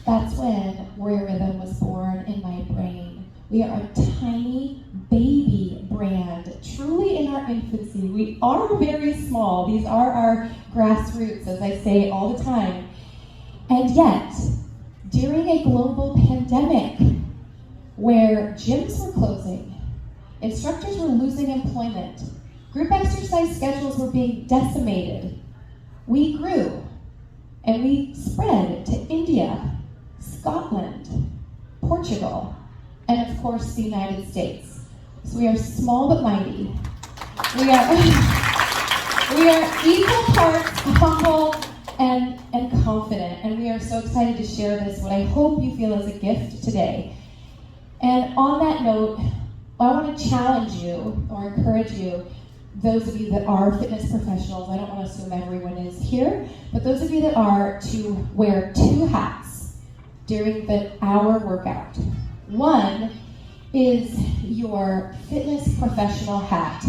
that's when Warrior Rhythm was born in my brain. We are a tiny baby brand, truly in our infancy. We are very small. These are our grassroots, as I say all the time. And yet, during a global pandemic where gyms were closing, instructors were losing employment, group exercise schedules were being decimated, we grew and we spread to India, Scotland, Portugal, and of course the United States. So we are small but mighty. We are equal parts humble and confident, and we are so excited to share this, what I hope you feel is a gift today. And on that note, I want to challenge you or encourage you, those of you that are fitness professionals, I don't want to assume everyone is here, but those of you that are, to wear 2 hats during the hour workout. One is your fitness professional hat,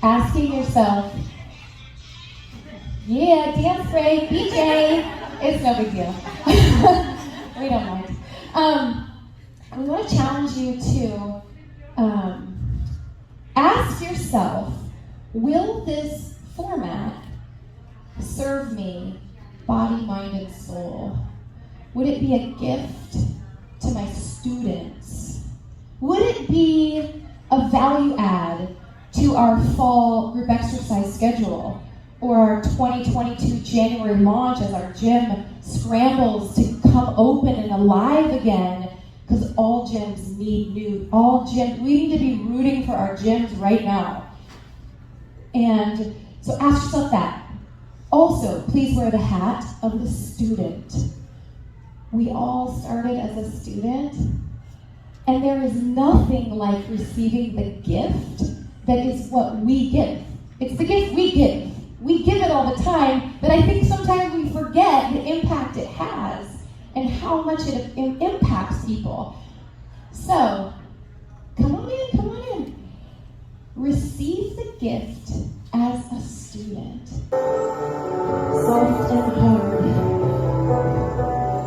asking yourself, yeah, dance break, BJ, it's no big deal. We don't mind. We want to challenge you to ask yourself, will this format serve me, body, mind, and soul? Would it be a gift to my students? Would it be a value add to our fall group exercise schedule or our 2022 January launch as our gym scrambles to come open and alive again? Because all gyms need we need to be rooting for our gyms right now. And so ask yourself that. Also, please wear the hat of the student. We all started as a student, and there is nothing like receiving the gift that is what we give. It's the gift we give. We give it all the time, but I think sometimes we forget the impact it has and how much it impacts people. So, come on in. Receive the gift as a student. Soft and hard,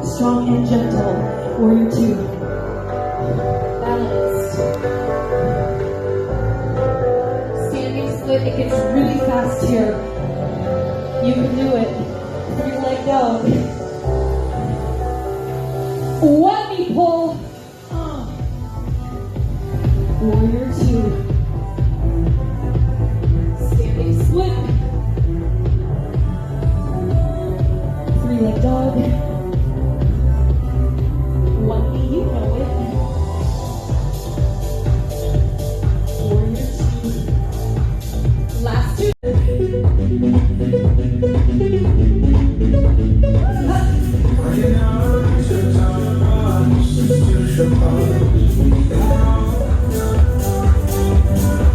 strong and gentle, Warrior 2. Balanced. Standing split, it gets really fast here. You can do it. 3-leg dog. Let me pull. Warrior 2. Standing split. 3-leg dog. 1 knee, you know it. Warrior 2. Last 2.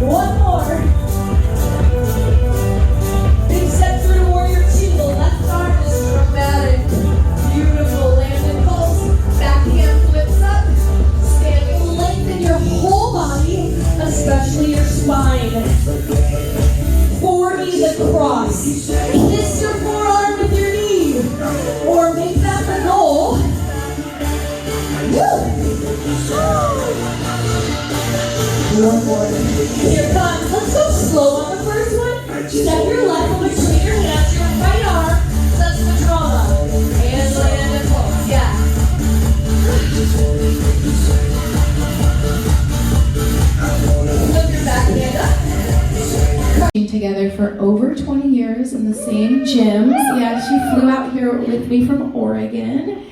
One more. Big step through to Warrior 2. The left arm is dramatic. Beautiful. Land and pulse. Back hand flips up. Standing, lengthen your whole body, especially your spine. 4 knees across. Kiss your forearm with your knee. Or make that the goal. Woo! One more. Here comes. Let's go slow on the first one. Step your left foot between your hands, your right arm. Touch the trauma. And land and pulse. Yeah. Flip your back hand up. Together for over 20 years in the same gyms. Yeah, she flew out here with me from Oregon.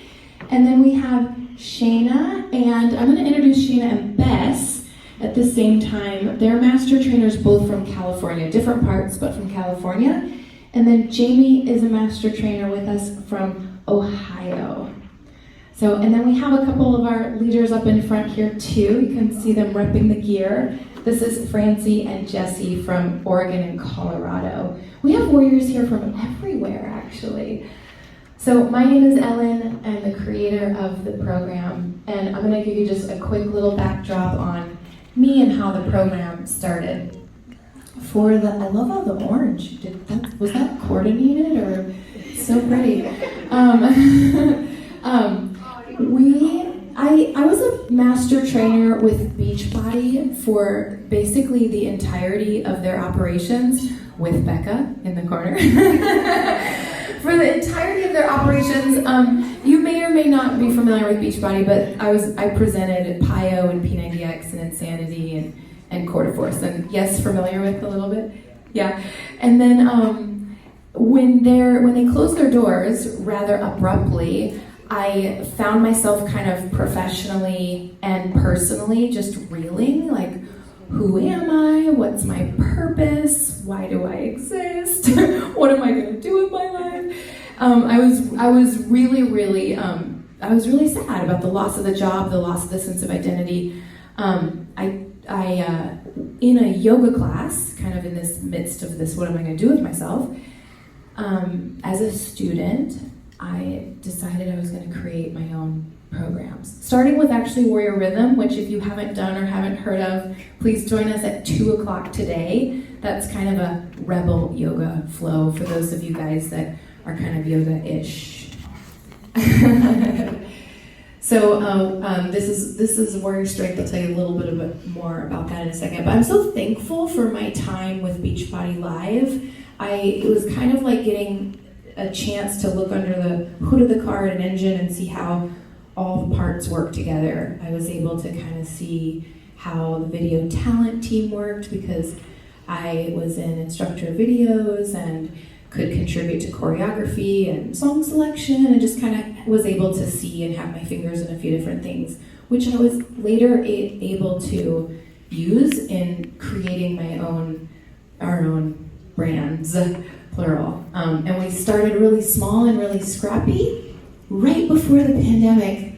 And then we have Shayna, and I'm going to introduce Shayna and Bess at the same time. They're master trainers both from California, different parts, but from California. And then Jamie is a master trainer with us from Ohio. So, and then we have a couple of our leaders up in front here too. You can see them repping the gear. This is Francie and Jesse from Oregon and Colorado. We have warriors here from everywhere, actually. So my name is Ellen. I'm the creator of the program, and I'm going to give you just a quick little backdrop on me and how the program started. I love all the orange. Was that coordinated or so pretty? I was a master trainer with Beachbody for basically the entirety of their operations, with Becca in the corner. For the entirety of their operations, you may or may not be familiar with Beachbody, but I presented PIO and P90X and Insanity and Quarter-Force, and yes, familiar with a little bit? Yeah. And then when they closed their doors rather abruptly, I found myself kind of professionally and personally just reeling, like, who am I? What's my purpose? Why do I exist? What am I going to do with my life? I was really sad about the loss of the job, the loss of the sense of identity. I in a yoga class, kind of in this midst of this, what am I going to do with myself? As a student, I decided I was going to create my own programs. Starting with actually Warrior Rhythm, which if you haven't done or haven't heard of, please join us at 2 o'clock today. That's kind of a rebel yoga flow for those of you guys that are kind of yoga-ish. So this is Warrior Strength. I'll tell you a little bit more about that in a second. But I'm so thankful for my time with Beachbody Live. It was kind of like getting a chance to look under the hood of the car at an engine and see how all the parts work together. I was able to kind of see how the video talent team worked because I was in instructor videos and could contribute to choreography and song selection, and just kind of was able to see and have my fingers in a few different things, which I was later able to use in creating our own brands, plural. And we started really small and really scrappy right before the pandemic.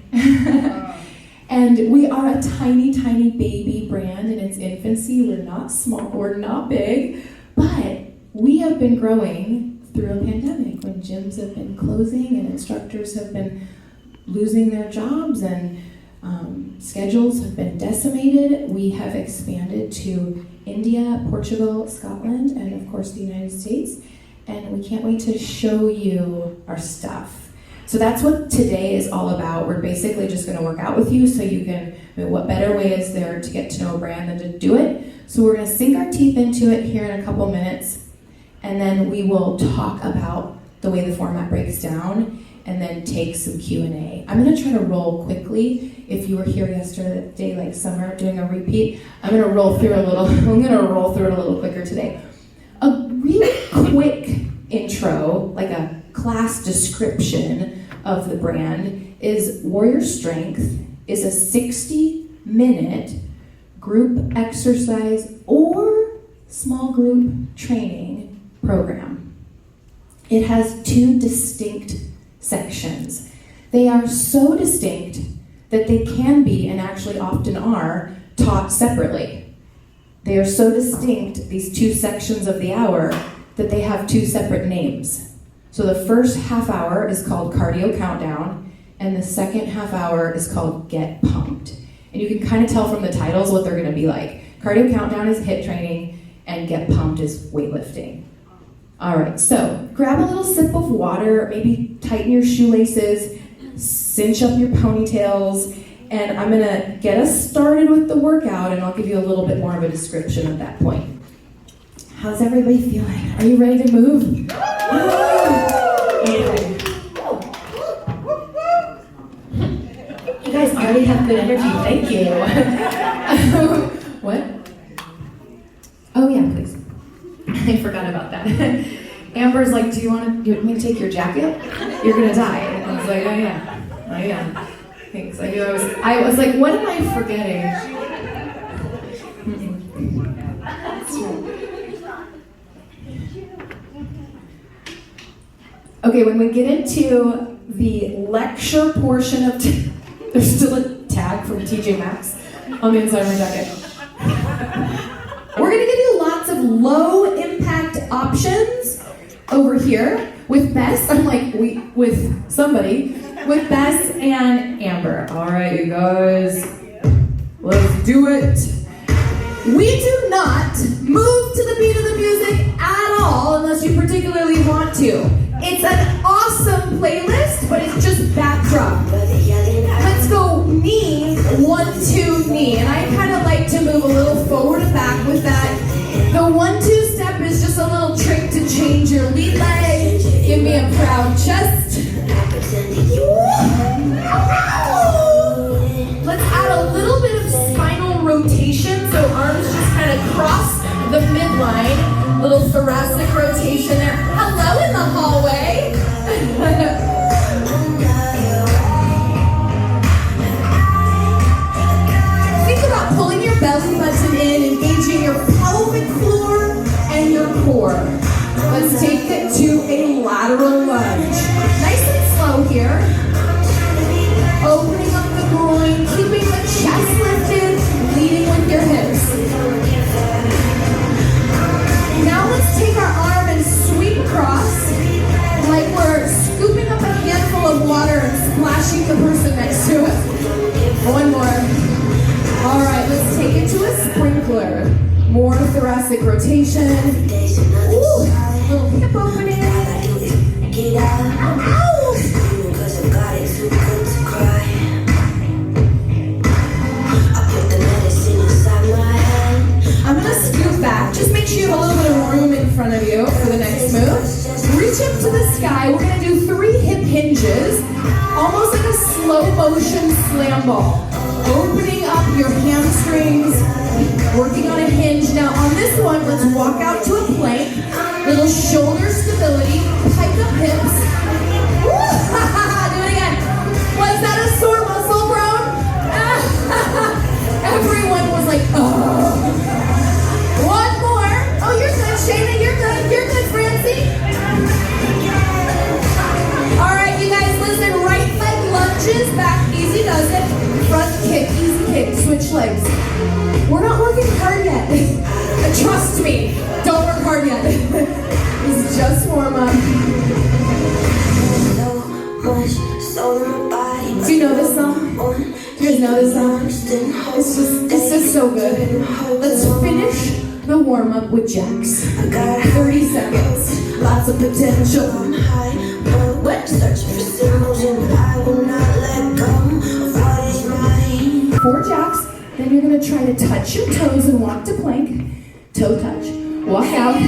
And we are a tiny, tiny baby brand in its infancy. We're not small, we're not big, but we have been growing through a pandemic when gyms have been closing and instructors have been losing their jobs and schedules have been decimated. We have expanded to India, Portugal, Scotland, and of course the United States. And we can't wait to show you our stuff. So that's what today is all about. We're basically just going to work out with you so you can, what better way is there to get to know a brand than to do it? So we're going to sink our teeth into it here in a couple minutes, and then we will talk about the way the format breaks down, and then take some Q&A. I'm going to try to roll quickly. If you were here yesterday, like Summer, doing a repeat, I'm going to roll through it a little quicker today. A really quick intro, like a class description of the brand, is Warrior Strength is a 60-minute group exercise or small group training program. It has 2 distinct sections. They are so distinct that they can be, and actually often are, taught separately. They are so distinct, these 2 sections of the hour, that they have 2 separate names. So the first half hour is called Cardio Countdown, and the second half hour is called Get Pumped. And you can kind of tell from the titles what they're going to be like. Cardio Countdown is HIIT training, and Get Pumped is weightlifting. All right, so grab a little sip of water, maybe tighten your shoelaces, cinch up your ponytails, and I'm gonna get us started with the workout, and I'll give you a little bit more of a description at that point. How's everybody feeling? Are you ready to move? Okay. You guys already have good energy, thank you. What? Oh yeah, please. I forgot about that. Amber's like, do you want me to take your jacket? You're gonna die. And I was like, oh yeah. Thanks. I was like, what am I forgetting? Okay, when we get into the lecture portion of, there's still a tag from TJ Maxx on the inside of my jacket. We're gonna give you lots of low impact options over here with Bess. I'm like, with Bess and Amber. All right, you guys, let's do it. We do not move to the beat of the music at all unless you particularly want to. It's an awesome playlist, but it's just backdrop. rotation. Ooh, little hip opening. Ow! I'm gonna scoot back. Just make sure you have a little bit of room in front of you for the next move. Reach up to the sky. We're gonna do 3 hip hinges, almost like a slow motion slam ball. Opening up your hamstrings, working on a hinge. Now on this one, let's walk out to a plank. Little shoulder stability, pike up hips. Woo! Do it again. Was that a sore muscle grown? Everyone was like, oh. One more. Oh, you're good, Shayna. You're good. You're good, Francie. All right, you guys, listen. Right leg lunges, back, easy does it. Front kick, easy kick, switch legs. We're not working hard yet. Trust me, don't work hard yet. It's just warm up. Do you know this song? Do you guys know this song? It's just so good. Let's finish the warm up with jacks. 30 seconds. Lots of potential. Searching for symbols and I will not let go of what is mine. 4 jacks. Then you're going to try to touch your toes and walk to plank. Toe touch. Walk out.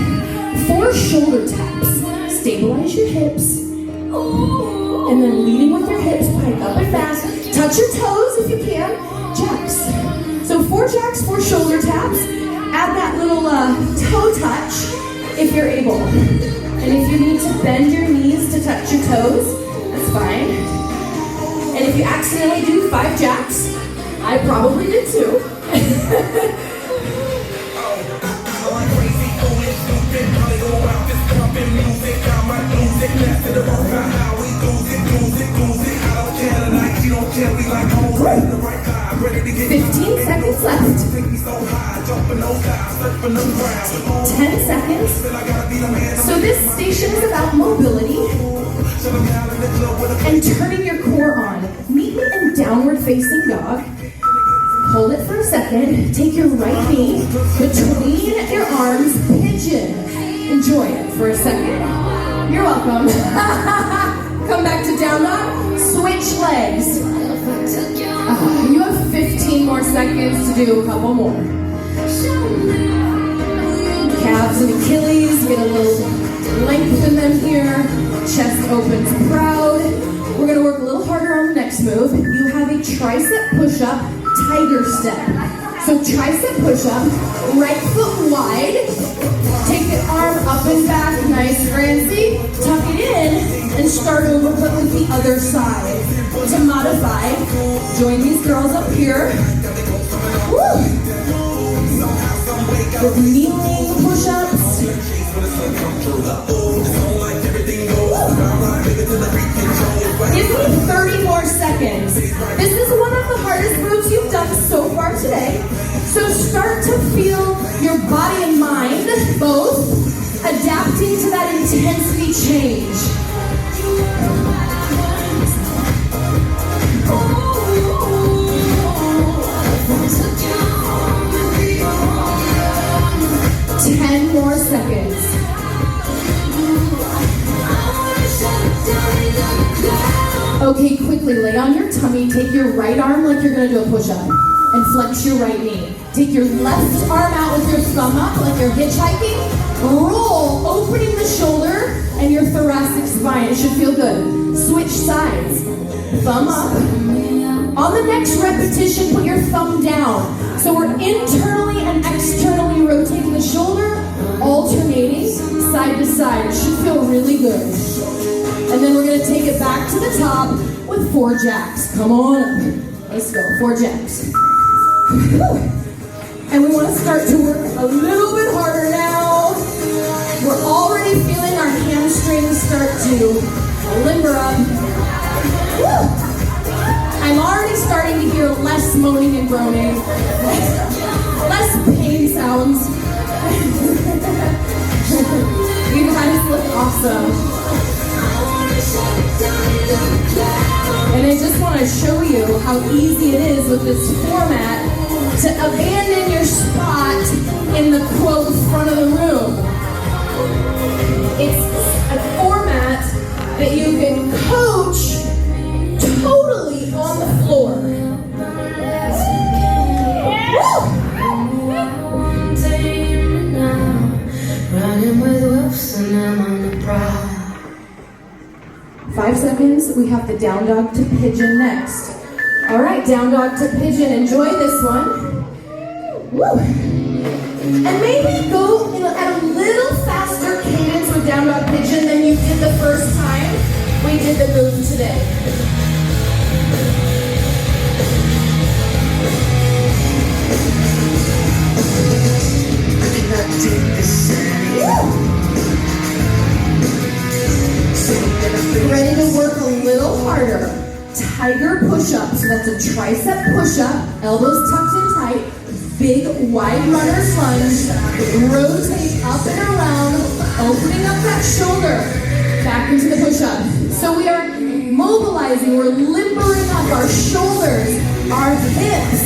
4 shoulder taps. Stabilize your hips. And then leading with your hips, pike up and back. Touch your toes if you can. Jacks. So 4 jacks, 4 shoulder taps. Add that little toe touch if you're able. And if you need to bend your knees to touch your toes, that's fine. And if you accidentally do 5 jacks, I probably did too. $15 seconds left. 10 seconds. So this station is about mobility and turning your core on. Meet me in downward facing dog. Hold it for a second. Take your right knee between your arms. Pigeon. Enjoy it for a second. You're welcome. Come back to down dog. Switch legs. You have 15 more seconds to do a couple more. Calves and Achilles, get a little length in them here. Chest opens proud. We're going to work a little harder on the next move. You have a tricep push-up, tiger step. So tricep push-up, right foot wide. Take the arm up and back, nice Francie. Tuck it in and start over but with the other side. To modify, join these girls up here. Woo! With kneeling push-ups. Give me 30 more seconds. This is one of the hardest moves you've done so far today. So start to feel your body and mind both adapting to that intensity change. Ten more seconds. Okay, quickly lay on your tummy. Take your right arm like you're going to do a push-up and flex your right knee. Take your left arm out with your thumb up like you're hitchhiking. Roll, opening the shoulder and your thoracic spine. It should feel good. Switch sides. Thumb up. On the next repetition, put your thumb down. So we're internally and externally rotating the shoulder, alternating side to side. It should feel really good. And then we're going to take it back to the top with 4 jacks. Come on up. Let's go. 4 jacks. And we want to start to work a little bit harder now. We're already feeling our hamstrings start to limber up. Woo! I'm already starting to hear less moaning and groaning. Less pain sounds. You guys look awesome. And I just want to show you how easy it is with this format to abandon your spot in the quote front of the room. It's a format that you can coach totally on the floor. Running with wolves and I'm on the prowl. 5 seconds, we have the down dog to pigeon next. All right, down dog to pigeon, enjoy this one. Woo! And maybe go at a little faster cadence with down dog pigeon than you did the first time we did the move today. Ready to work a little harder. Tiger push-up, so that's a tricep push-up, elbows tucked in tight, big wide runner's lunge, rotate up and around, opening up that shoulder, back into the push-up. So we are mobilizing, we're limbering up our shoulders, our hips,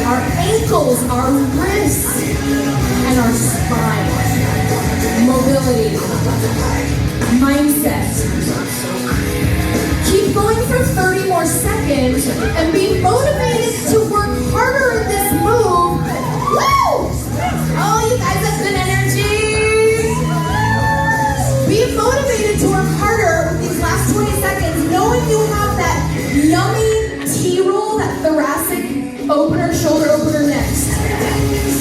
our ankles, our wrists, and our spine. Mobility. Mindset. Keep going for 30 more seconds and be motivated to work harder in this move. Woo! Oh, you guys have good energy. Be motivated to work harder with these last 20 seconds, knowing you have that yummy T-roll, that thoracic opener, shoulder opener next.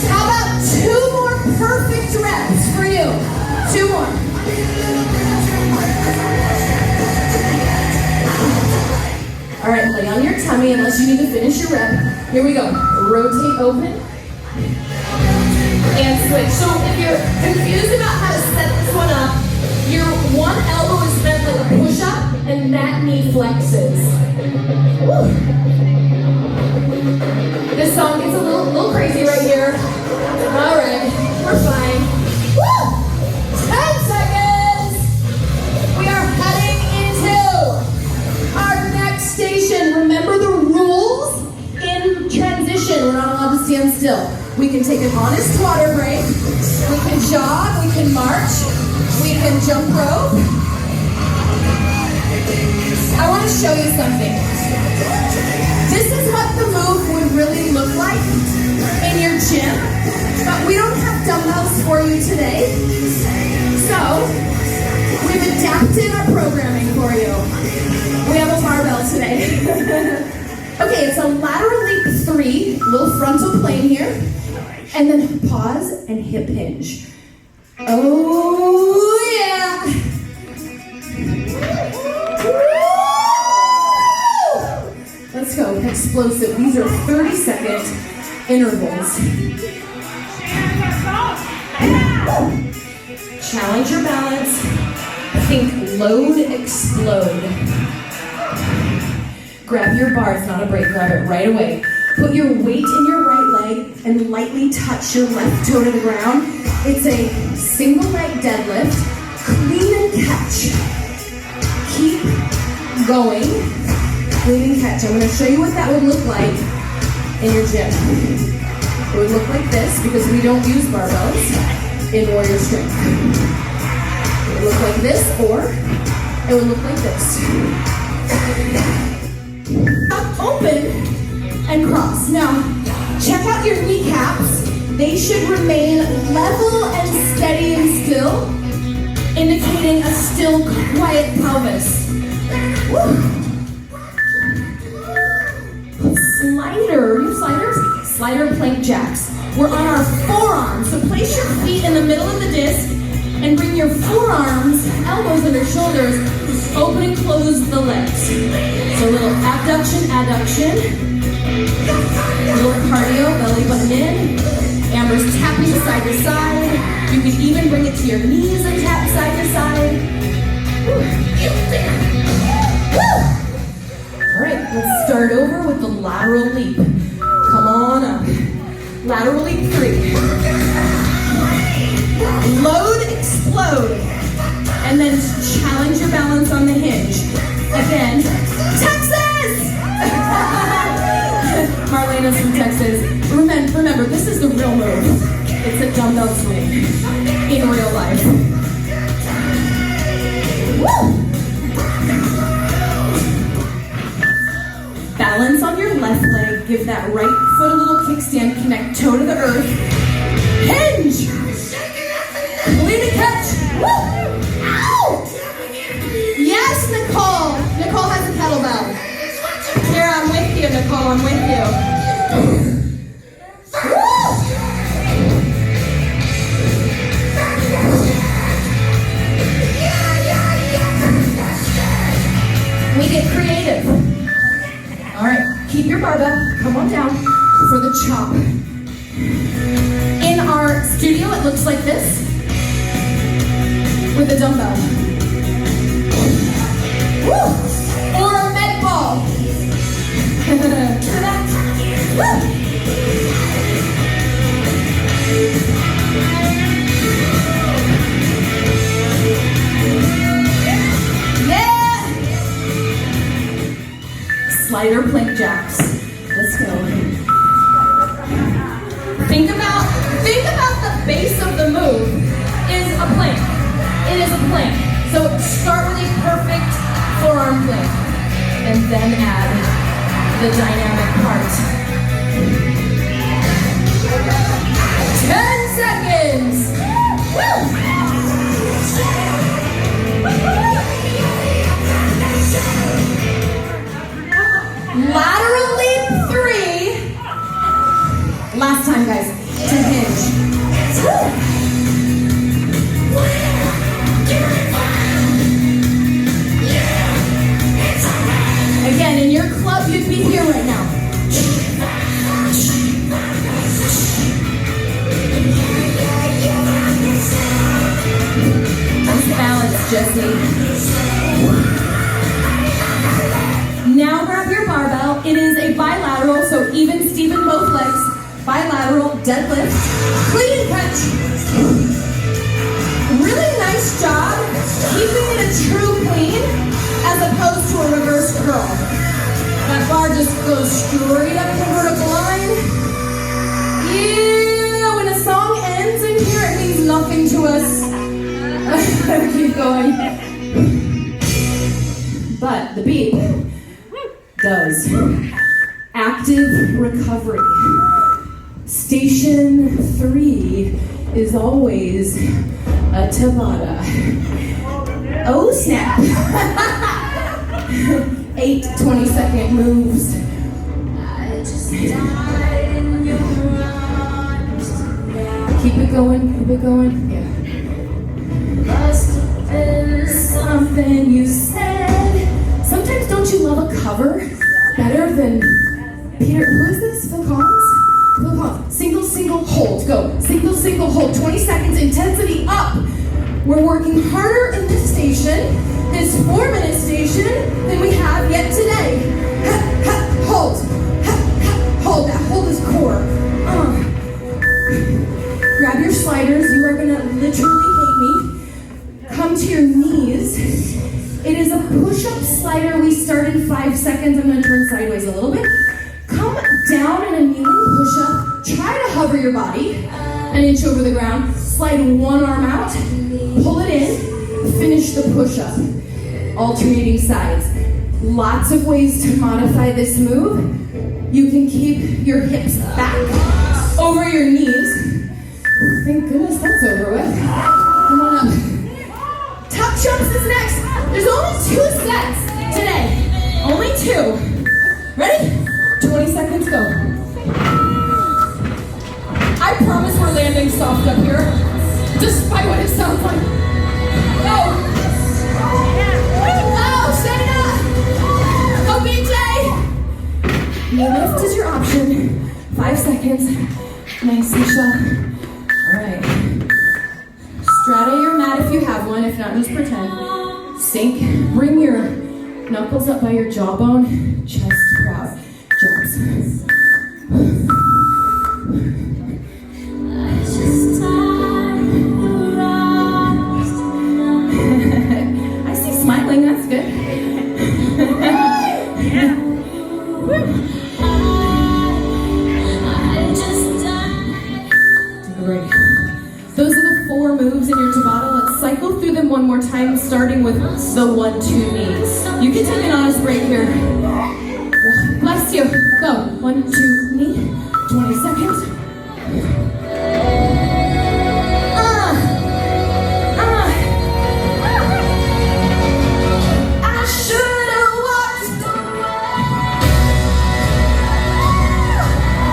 How about 2 more perfect reps for you? 2 more. All right, lay on your tummy unless you need to finish your rep. Here we go. Rotate open and switch. So if you're confused about how to set this one up, your one elbow is bent like a push-up and that knee flexes. Woo. This song gets a little crazy right here. All right, we're fine. Woo! 10 seconds. We are heading into our next station. Remember the rules in transition. We're not allowed to stand still. We can take an honest water break. We can jog. We can march. We can jump rope. I want to show you something. This is what the move would really look like in your gym, but we don't have dumbbells for you today. So we've adapted our programming for you. We have a barbell today. Okay, it's a lateral leap 3, little frontal plane here, and then pause and hip hinge. Oh yeah! Let's go, explosive. These are 30-second intervals. Challenge your balance. Think load, explode. Grab your bar, it's not a break, grab it right away. Put your weight in your right leg and lightly touch your left toe to the ground. It's a single leg deadlift. Clean and catch. Keep going. Clean and catch. I'm going to show you what that would look like in your gym. It would look like this because we don't use barbells in warrior strength. It would look like this, or it would look like this. Up, open, and cross. Now, check out your kneecaps. They should remain level and steady and still, indicating a still, quiet pelvis. Woo. Slider, you sliders? Slider plank jacks. We're on our forearms, so place your feet in the middle of the disc and bring your forearms, elbows under shoulders, open and close the legs. So a little abduction, adduction. A little cardio, belly button in. Amber's tapping side to side. You can even bring it to your knees and tap side to side. Woo! All right, let's start over with the lateral leap. Come on up. Lateral leap 3. Load, explode. And then challenge your balance on the hinge. Again, Texas! Marlena's from Texas. Remember, this is the real move. It's a dumbbell swing in real life. Woo! Balance on your left leg. Give that right foot a little kickstand. Connect toe to the earth. Hinge! Clean and catch. Woo! Ow! Yes, Nicole! Nicole has a kettlebell. Here, I'm with you, Nicole. I'm with you. Woo! We get creative. All right, keep your barbell. Come on down for the chop. In our studio, it looks like this with a dumbbell. Woo! Or a med ball. Woo! Yeah! Slider plank jacks. Let's go. Think about the base of the move is a plank. It is a plank. So start with a perfect forearm plank and then add the dynamic part. 10 seconds. Woo! Lateral leap 3. Last time, guys, to hinge. Woo! Again, in your club, you'd be here right now. Nice balance, Jesse. Now grab your barbell. It is a bilateral, so even Steven both legs. Bilateral deadlift. Clean and catch. Really nice job keeping it a true clean as opposed to a reverse curl. That bar just goes straight up the vertical line. Yeah, when a song ends in here, it means nothing to us. Keep going. But the beat does. Active recovery. Station 3 is always a Tabata. Oh snap! 8 20-second moves. Keep it going, keep it going. Yeah. Must have been something you said. Sometimes don't you love a cover better than Peter? Who is this? Phil Collins? Phil Collins. Single, single, hold. Go. Single, single, hold. 20 seconds. Intensity up. We're working harder in this station, this 4-minute station, than we have yet today. Ha, ha, hold. Ha, ha, hold. That hold is core. Grab your sliders. You are gonna literally hate me. Come to your knees. It is a push-up slider. We start in 5 seconds. I'm gonna turn sideways a little bit. Come down in a kneeling push-up. Try to hover your body an inch over the ground. Slide one arm out. Pull it in. Finish the push-up. Alternating sides. Lots of ways to modify this move. You can keep your hips back over your knees. Thank goodness that's over with. Come on up. Tuck jumps is next. There's only 2 sets today. Only 2. Ready? 20 seconds, go. I promise we're landing soft up here, despite what it sounds like. Go. Oh, Shayna. Go, BJ. Knee lift is your option. 5 seconds. Nice, Misha. All right. Strata your mat if you have one. If not, just pretend. Sink. Bring your knuckles up by your jawbone. Chest proud. Jumps. I see smiling. That's good. Take a break. one more time, starting with the 1-2 knees. You can take an honest break here. Bless you. Go. 1-2 knee. 20 seconds. I should have walked.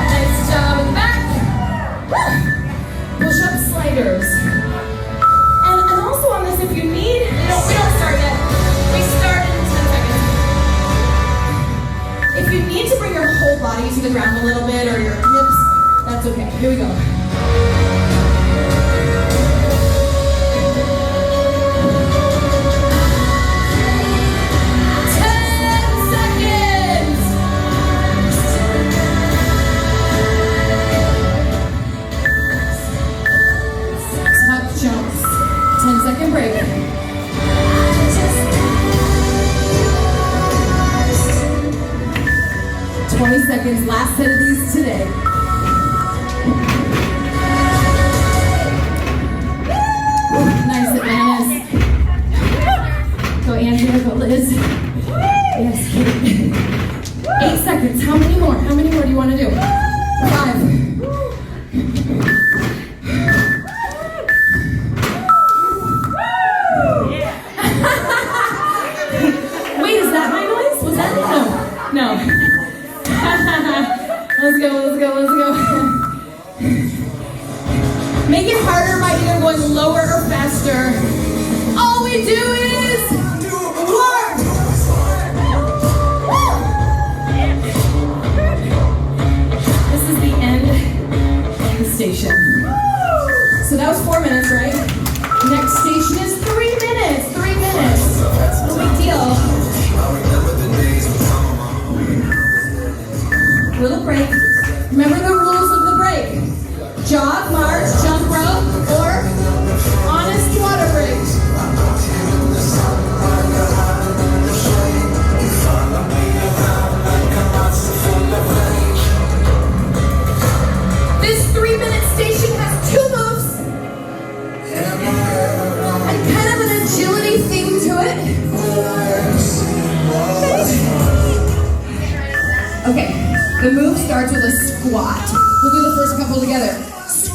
Nice job back. Push-up sliders. And also on this, if you need, we don't start yet. We start in 10 seconds. If you need to bring your whole body to the ground a little bit, or your hips, that's okay. Here we go. Jumps. 10-second break. 20 seconds. Last set of these today. Nice, Atlantis. Go Andrea, go Liz. Yes, Kate. 8 seconds. How many more? How many more do you want to do? 5. No. Let's go. Make it harder by either going lower or faster. All we do is work. This is the end of the station. So that was 4 minutes, right? Next station is 3 minutes. 3 minutes. No big deal. Little break. Remember the rules of the break. Jog, march, jump rope, or honest water break. This 3-minute station has 2 moves and kind of an agility theme to it. Okay. The move starts with a squat. We'll do the first couple together.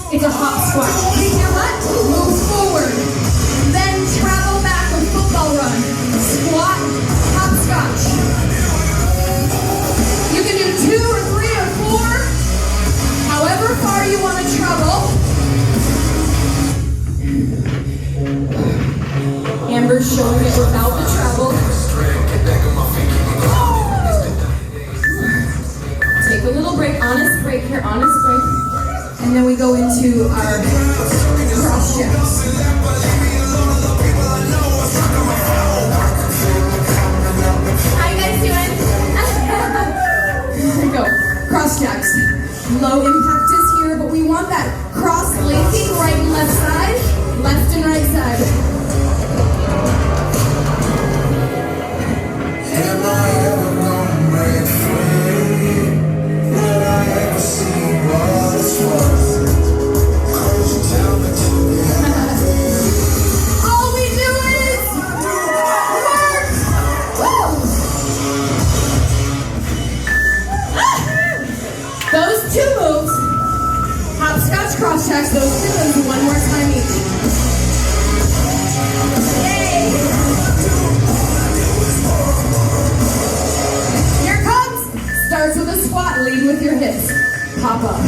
It's a hop squat. Take your butt, move forward. Then travel back a football run. Squat, hopscotch. You can do 2 or 3 or 4. However far you want to travel. Amber's showing it without the travel. Take a little break, honest break here, honest break. And then we go into our cross checks. How you guys doing? Here we go. Cross checks. Low impact is here, but we want that cross linking right and left side, left and right side. Am I ever gonna break free? Will I ever see what it's worth? Could you tell me to be happy? All we do is work! Woo! Those 2 moves, hopscotch, cross checks, those 2 moves, 1 more time each. Yay! Here it comes. Starts with a squat, lead with your hips. Pop up.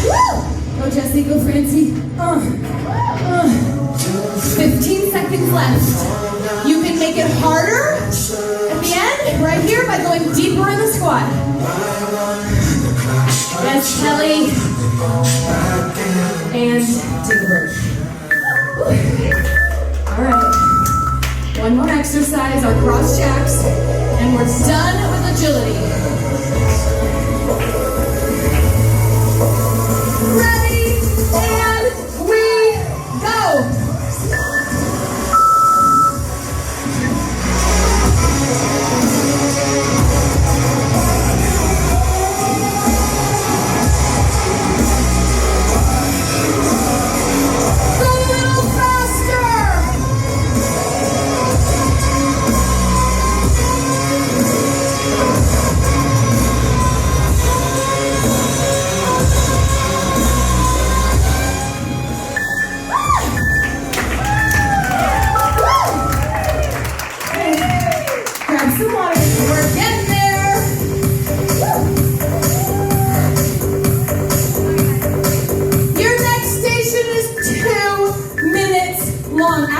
Woo! Go Jessie, go Francie. 15 seconds left. You can make it harder at the end, right here, by going deeper in the squat. Yes, Kelly. And take a break. All right. One more exercise, our cross jacks, and we're done with agility. Ready, and we go.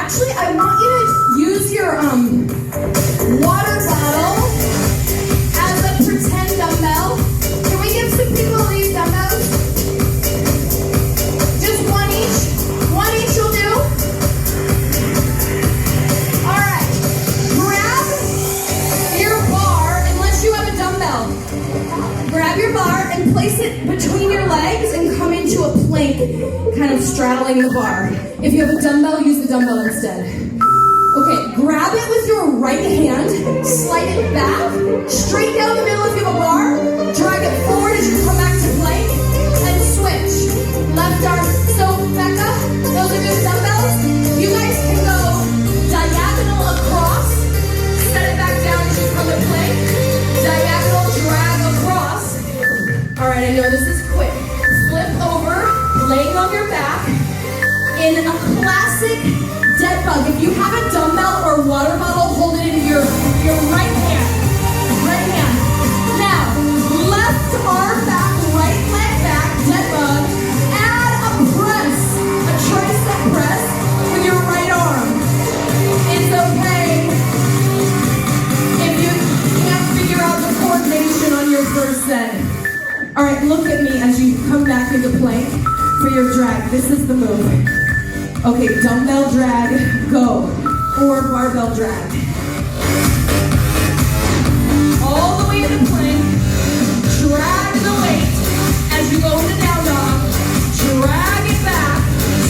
Actually, I want you to use your water bottle as a pretend dumbbell. Can we give some people these dumbbells? Just one each. One each will do. All right. Grab your bar, unless you have a dumbbell. Grab your bar and place it between your legs and come into a plank, kind of straddling the bar. If you have a dumbbell, use the dumbbell instead. Okay, grab it with your right hand, slide it back, straight down the middle if you have a bar, drag it forward as you come back to plank, and switch. Left arm. So, Becca, those of you with dumbbells, you guys can go diagonal across, set it back down as you come to plank, diagonal drag across. All right, I know this is quick. Flip over, laying on your back, in a classic dead bug. If you have a dumbbell or water bottle, hold it in your right hand. Right hand. Now, left arm back, right leg back, dead bug. Add a press, a tricep press with your right arm. It's okay if you can't figure out the coordination on your first set. All right, look at me as you come back into plank for your drag. This is the move. Okay, dumbbell drag, go. Or barbell drag. All the way to the plank. Drag the weight as you go into down dog. Drag it back.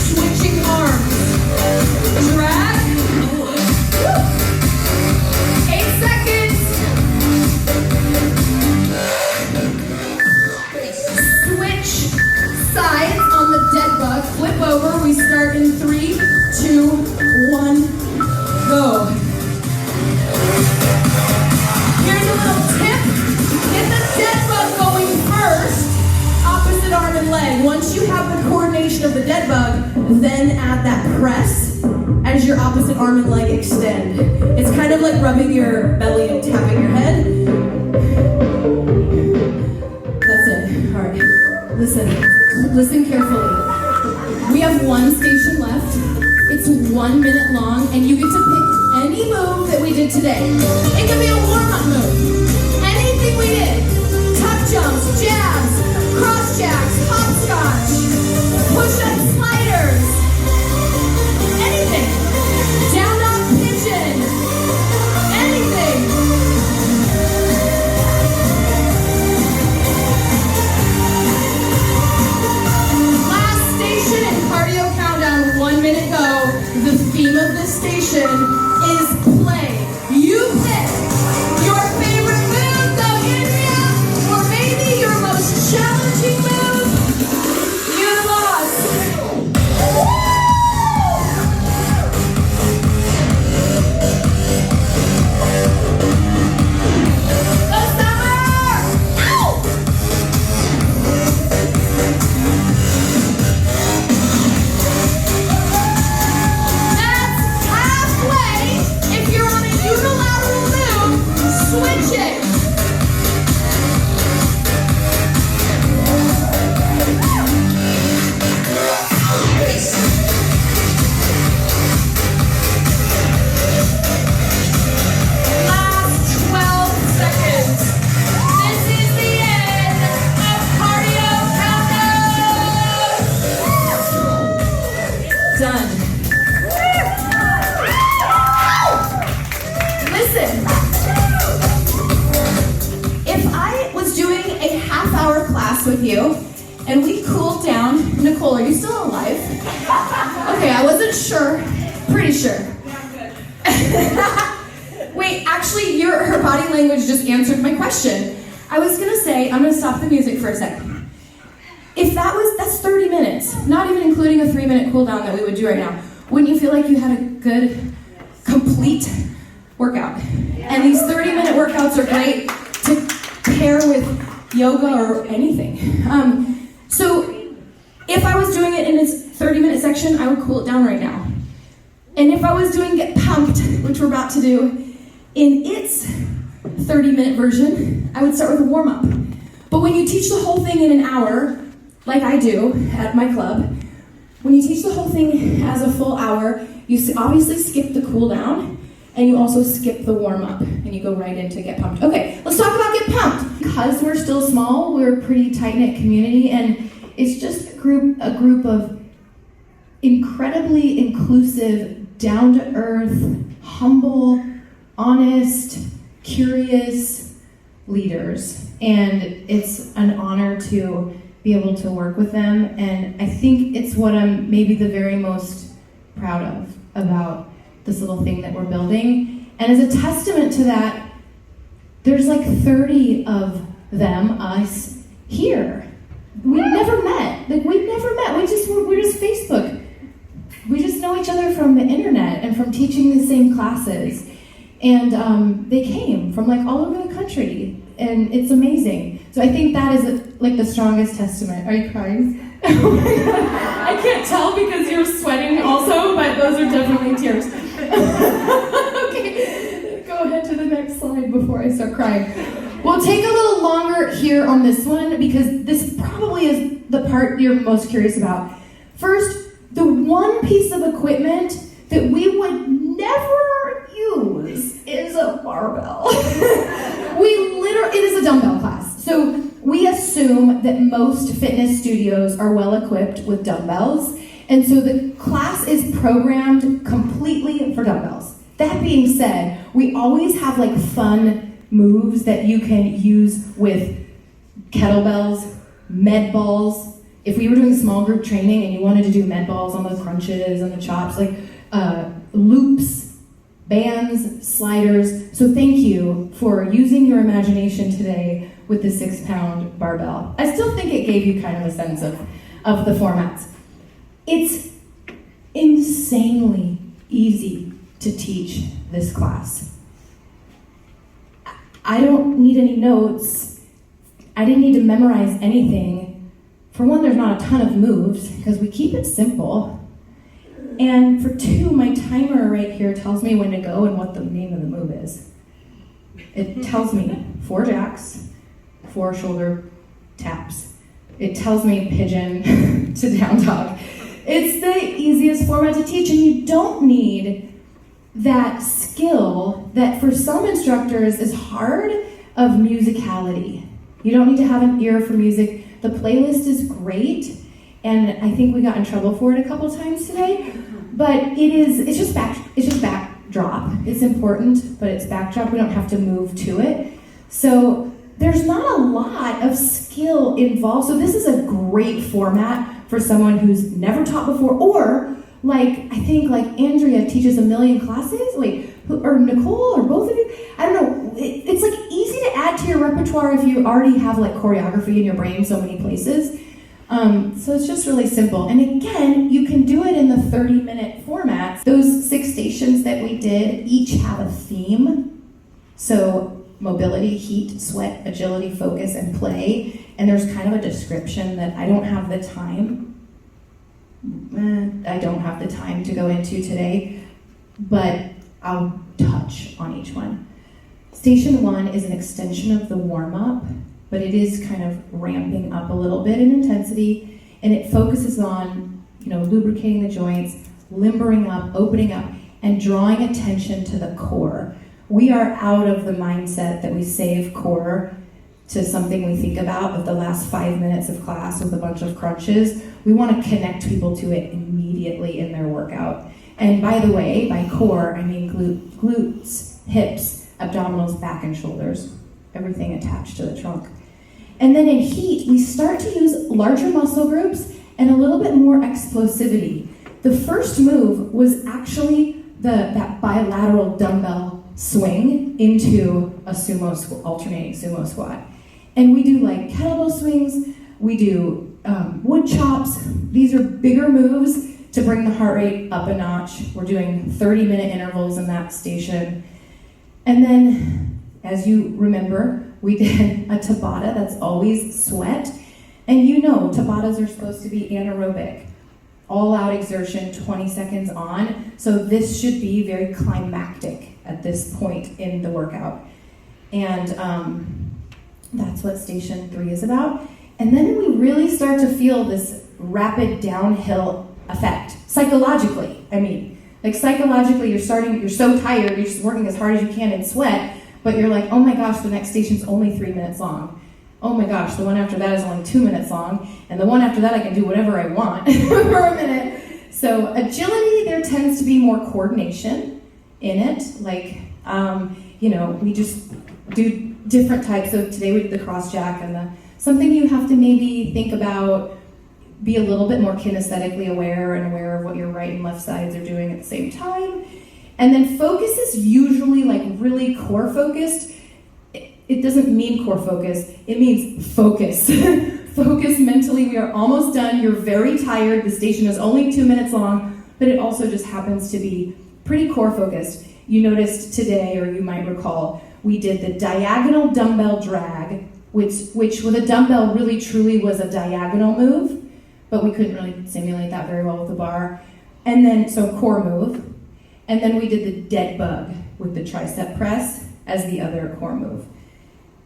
Switching arms. Drag. Woo. 8 seconds. Switch sides on the dead bug. Flip over. We start in 3, 2, 1, go. Here's a little tip. Get the dead bug going first. Opposite arm and leg. Once you have the coordination of the dead bug, then add that press as your opposite arm and leg extend. It's kind of like rubbing your belly and tapping your head. That's it. All right. Listen carefully. We have one station left. It's 1 minute long, and you get to pick any move that we did today. It can be a warm-up move. Anything we did. Tuck jumps, jabs, cross jacks, hopscotch, push-up sliders. Anything. Down dog pigeon. Anything. Last station in cardio countdown, 1 minute go. The theme of this station is play. You pick your favorite move, though, Andrea, or maybe your most challenging move. You lost. Go Summer! Ow! That's halfway. If you're on a unilateral move, switch it. Last 12 seconds. This is the end of cardio countdown. Done. Listen. If I was doing a half-hour class with you and we cooled down, Nicole, are you still alive? Okay, I wasn't sure. Pretty sure. Wait, actually, her body language just answered my question. I was gonna say, I'm gonna stop the music for a second. If that's 30 minutes, not even including a 3-minute cool down that we would do right now, wouldn't you feel like you had a good, complete workout? And these 30-minute workouts are great to pair with yoga or anything. So if I was doing it in its 30-minute section, I would cool it down right now. And if I was doing Get Pumped, which we're about to do, in its 30-minute version, I would start with a warm-up. But when you teach the whole thing in an hour, like I do at my club, when you teach the whole thing as a full hour, obviously skip the cool down, and you also skip the warm up, and you go right into get pumped. Okay, let's talk about get pumped. Because we're still small, we're a pretty tight-knit community, and it's just a group of incredibly inclusive, down-to-earth, humble, honest, curious leaders. And it's an honor to be able to work with them, and I think it's what I'm maybe the very most proud of about this little thing that we're building. And as a testament to that, there's like 30 of them, us, here. We've never met. We're just Facebook. We just know each other from the internet and from teaching the same classes. And they came from like all over the country, and it's amazing. So I think that is like the strongest testament. Are you crying? Oh my God. I can't tell because you're sweating also, but those are definitely tears. Okay, go ahead to the next slide before I start crying. We'll take a little longer here on this one because this probably is the part you're most curious about. First, the one piece of equipment that we would never use is a barbell. It is a dumbbell class. So we assume that most fitness studios are well equipped with dumbbells, and so the class is programmed completely for dumbbells. That being said, we always have like fun moves that you can use with kettlebells, med balls. If we were doing small group training and you wanted to do med balls on the crunches and the chops, like loops, bands, sliders. So thank you for using your imagination today with the 6-pound barbell. I still think it gave you kind of a sense of the formats. It's insanely easy to teach this class. I don't need any notes. I didn't need to memorize anything. For one, there's not a ton of moves because we keep it simple. And for two, my timer right here tells me when to go and what the name of the move is. It tells me 4 jacks, 4 shoulder taps. It tells me pigeon to down dog. It's the easiest format to teach, and you don't need that skill that for some instructors is hard of musicality. You don't need to have an ear for music. The playlist is great, and I think we got in trouble for it a couple times today. But it's just backdrop. It's important, but it's backdrop. We don't have to move to it. So there's not a lot of skill involved. So this is a great format for someone who's never taught before, or like I think like Andrea teaches 1 million classes, or Nicole, or both of you. I don't know. It's like easy to add to your repertoire if you already have like choreography in your brain so many places. So it's just really simple. And again, you can do it in the 30-minute formats. Those 6 stations that we did each have a theme. So mobility, heat, sweat, agility, focus, and play. And there's kind of a description that I don't have the time to go into today, but I'll touch on each one. Station 1 is an extension of the warm-up, but it is kind of ramping up a little bit in intensity, and it focuses on, lubricating the joints, limbering up, opening up, and drawing attention to the core. We are out of the mindset that we save core to something we think about with the last 5 minutes of class with a bunch of crunches. We want to connect people to it immediately in their workout. And by the way, by core, I mean glutes, hips, abdominals, back, and shoulders, everything attached to the trunk. And then in heat, we start to use larger muscle groups and a little bit more explosivity. The first move was actually that bilateral dumbbell swing into a alternating sumo squat. And we do like kettlebell swings, we do wood chops. These are bigger moves to bring the heart rate up a notch. We're doing 30-minute intervals in that station. And then, as you remember, we did a Tabata that's always sweat. And Tabatas are supposed to be anaerobic. All-out exertion, 20 seconds on. So this should be very climactic at this point in the workout. And that's what Station 3 is about. And then we really start to feel this rapid downhill effect, psychologically. Like psychologically, you're so tired, you're just working as hard as you can in sweat, but you're like, oh my gosh, the next station's only 3 minutes long. Oh my gosh, the one after that is only 2 minutes long, and the one after that I can do whatever I want for a minute. So agility, there tends to be more coordination in it. Like, we just do different types of, today we did the cross jack and something you have to maybe think about, be a little bit more kinesthetically aware and aware of what your right and left sides are doing at the same time. And then focus is usually like really core focused. It doesn't mean core focus, it means focus. Focus mentally, we are almost done, you're very tired, the station is only 2 minutes long, but it also just happens to be pretty core focused. You noticed today, or you might recall, we did the diagonal dumbbell drag, which with a dumbbell really truly was a diagonal move, but we couldn't really simulate that very well with the bar. And then, so core move. And then we did the dead bug with the tricep press as the other core move.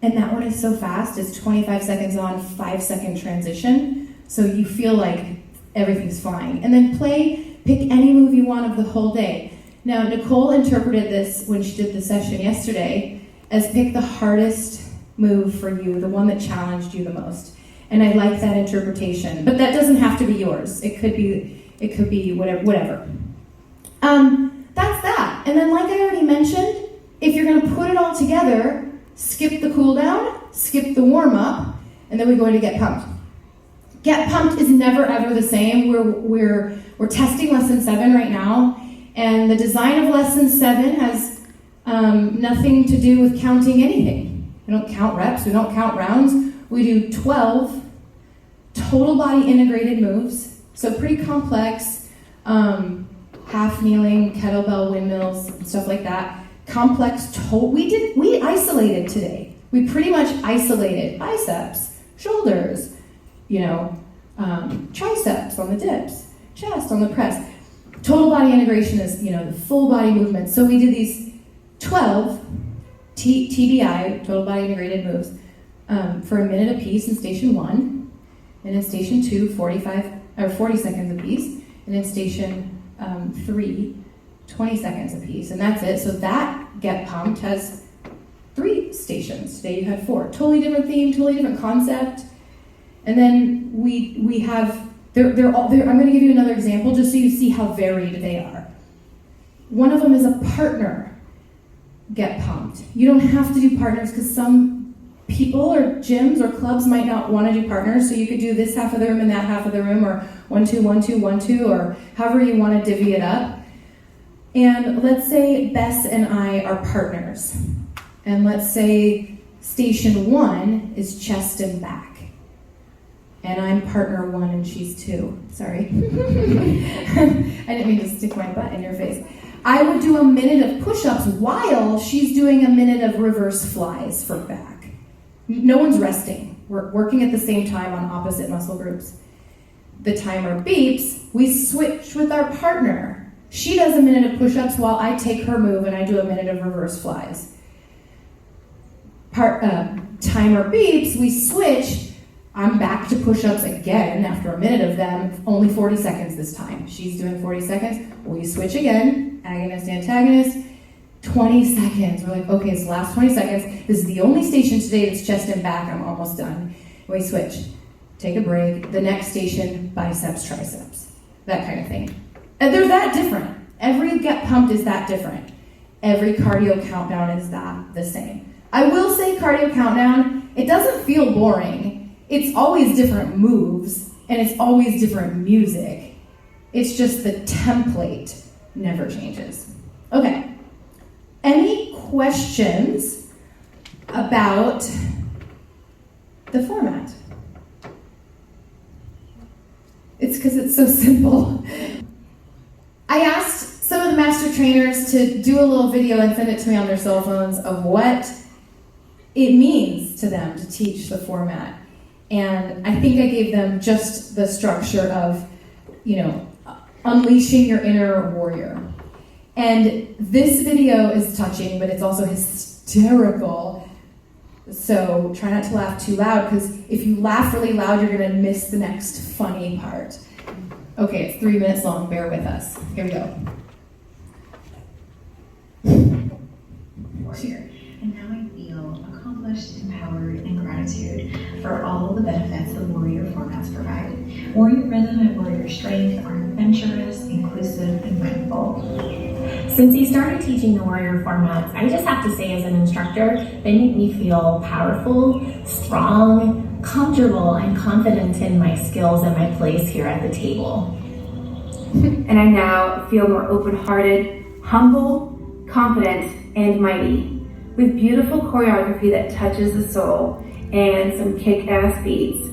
And that one is so fast, it's 25 seconds on, 5-second transition. So you feel like everything's flying. And then pick any move you want of the whole day. Now, Nicole interpreted this when she did the session yesterday as pick the hardest move for you, the one that challenged you the most. And I like that interpretation, but that doesn't have to be yours. It could be whatever. That's that. And then like I already mentioned, if you're gonna put it all together, skip the cool down, skip the warm up, and then we go into get pumped. Get pumped is never ever the same. We're testing lesson 7 right now, and the design of lesson 7 has nothing to do with counting anything. We don't count reps, we don't count rounds. We do 12 total body integrated moves, so pretty complex, half kneeling, kettlebell windmills, stuff like that. Complex, we isolated today. We pretty much isolated biceps, shoulders, triceps on the dips, chest on the press. Total body integration is, the full body movement. So we did these 12 TBI, total body integrated moves, for a minute apiece in station 1, and in station 2, 40 seconds apiece, and in station 3, 20 seconds apiece, and that's it. So that Get Pumped has 3 stations. Today you had 4. Totally different theme, totally different concept. And then we have, they're all, I'm going to give you another example just so you see how varied they are. One of them is a partner Get Pumped. You don't have to do partners because some people or gyms or clubs might not want to do partners, so you could do this half of the room and that half of the room, or 1, 2, 1, 2, 1, 2, or however you want to divvy it up. And let's say Bess and I are partners. And let's say station 1 is chest and back. And I'm partner 1 and she's 2. Sorry. I didn't mean to stick my butt in your face. I would do a minute of push-ups while she's doing a minute of reverse flies for back. No one's resting. We're working at the same time on opposite muscle groups. The timer beeps, we switch with our partner. She does a minute of push-ups while I take her move and I do a minute of reverse flies. Timer beeps, we switch. I'm back to push-ups again after a minute of them, only 40 seconds this time. She's doing 40 seconds. We switch again, agonist, antagonist, 20 seconds. We're like, okay, it's the last 20 seconds. This is the only station today that's chest and back. I'm almost done. We switch, take a break. The next station, biceps, triceps, that kind of thing. And they're that different. Every Get Pumped is that different. Every cardio countdown is that the same. I will say cardio countdown, it doesn't feel boring. It's always different moves, and it's always different music. It's just the template never changes. Okay. Any questions about the format? It's because it's so simple. I asked some of the master trainers to do a little video and send it to me on their cell phones of what it means to them to teach the format. And I think I gave them just the structure of, unleashing your inner warrior. And this video is touching, but it's also hysterical. So try not to laugh too loud, because if you laugh really loud, you're going to miss the next funny part. Okay, it's 3 minutes long. Bear with us. Here we go. warrior. And now I feel accomplished, empowered, and gratitude for all the benefits the warrior formats provide. Warrior Rhythm and Warrior Strength are adventurous, inclusive, and mindful. Since he started teaching the warrior formats, I just have to say as an instructor, they make me feel powerful, strong, comfortable, and confident in my skills and my place here at the table. And I now feel more open-hearted, humble, confident, and mighty. With beautiful choreography that touches the soul and some kick-ass beats,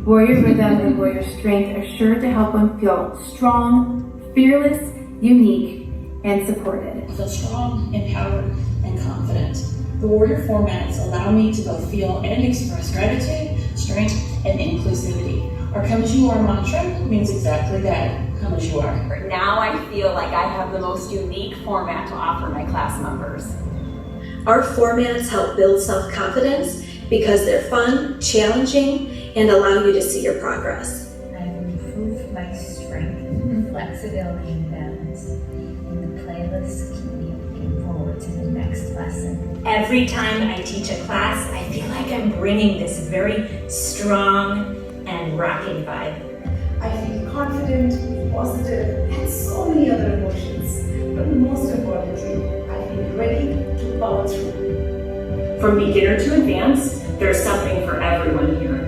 Warrior Rhythm and Warrior Strength are sure to help one feel strong, fearless, unique, and supported. I feel strong, empowered, and confident. The warrior formats allow me to both feel and express gratitude, strength, and inclusivity. Our Come As You Are mantra means exactly that, come as you are. Now I feel like I have the most unique format to offer my class members. Our formats help build self-confidence because they're fun, challenging, and allow you to see your progress. I've improved my strength, flexibility, and balance. And the playlists keep me looking forward to the next lesson. Every time I teach a class, I feel like I'm bringing this very strong and rocking vibe. I feel confident, positive, and so many other emotions. But most importantly, I feel ready to power through. From beginner to advanced, there's something for everyone here.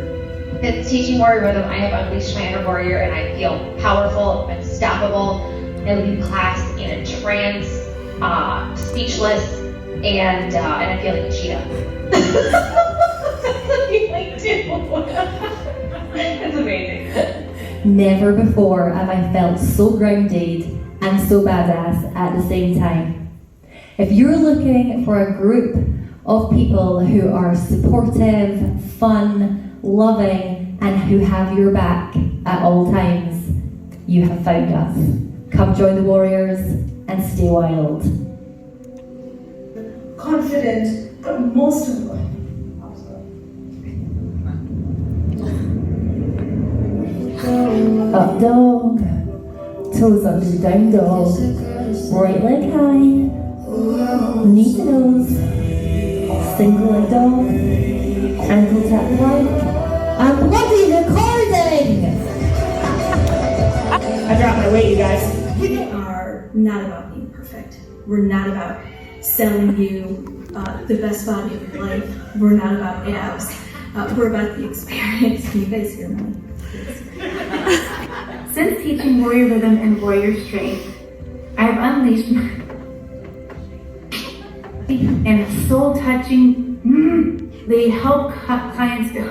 With teaching Warrior Rhythm, I have unleashed my inner warrior and I feel powerful, unstoppable. I leave class in a trance, speechless, and I feel like a cheetah. I do. It's amazing. Never before have I felt so grounded and so badass at the same time. If you're looking for a group of people who are supportive, fun, loving, and who have your back at all times, you have found us. Come join the Warriors and stay wild. Confident, but most importantly, up dog, toes under down dog, right leg high, knee to nose, single leg dog, ankle tap right, and bloody recording! I dropped my weight, you guys. We are not about being perfect. We're not about selling you the best body of your life. We're not about abs. We're about the experience. Can you guys hear me? Since teaching Warrior Rhythm and Warrior Strength, I have unleashed my and soul-touching. They help clients go.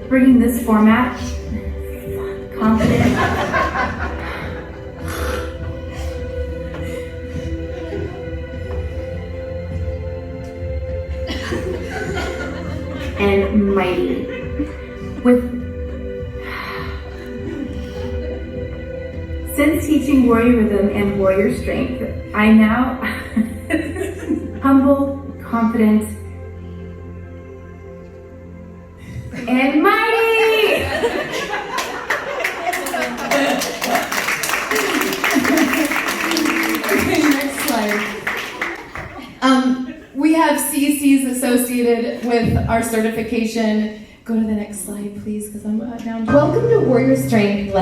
Bringing this format, confident, and mighty. Since teaching Warrior Rhythm and Warrior Strength, I now humble, confident, and mighty! Okay, next slide. We have CCs associated with our certification. Go to the next slide, please, because I'm down. Welcome to Warrior Strength.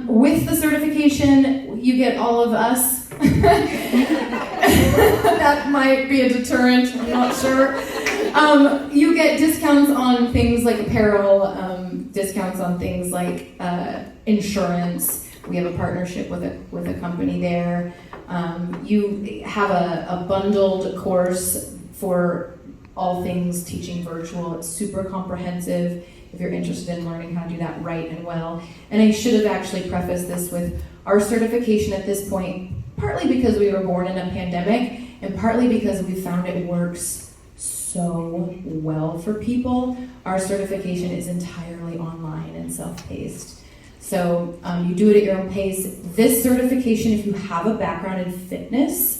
With the certification, you get all of us. That might be a deterrent, I'm not sure. You get discounts on things like apparel, discounts on things like insurance. We have a partnership with a company there. You have a bundled course for all things teaching virtual. It's super comprehensive if you're interested in learning how to do that right and well. And I should have actually prefaced this with our certification at this point, partly because we were born in a pandemic and partly because we found it works so well for people. Our certification is entirely online and self-paced. So you do it at your own pace. This certification, if you have a background in fitness,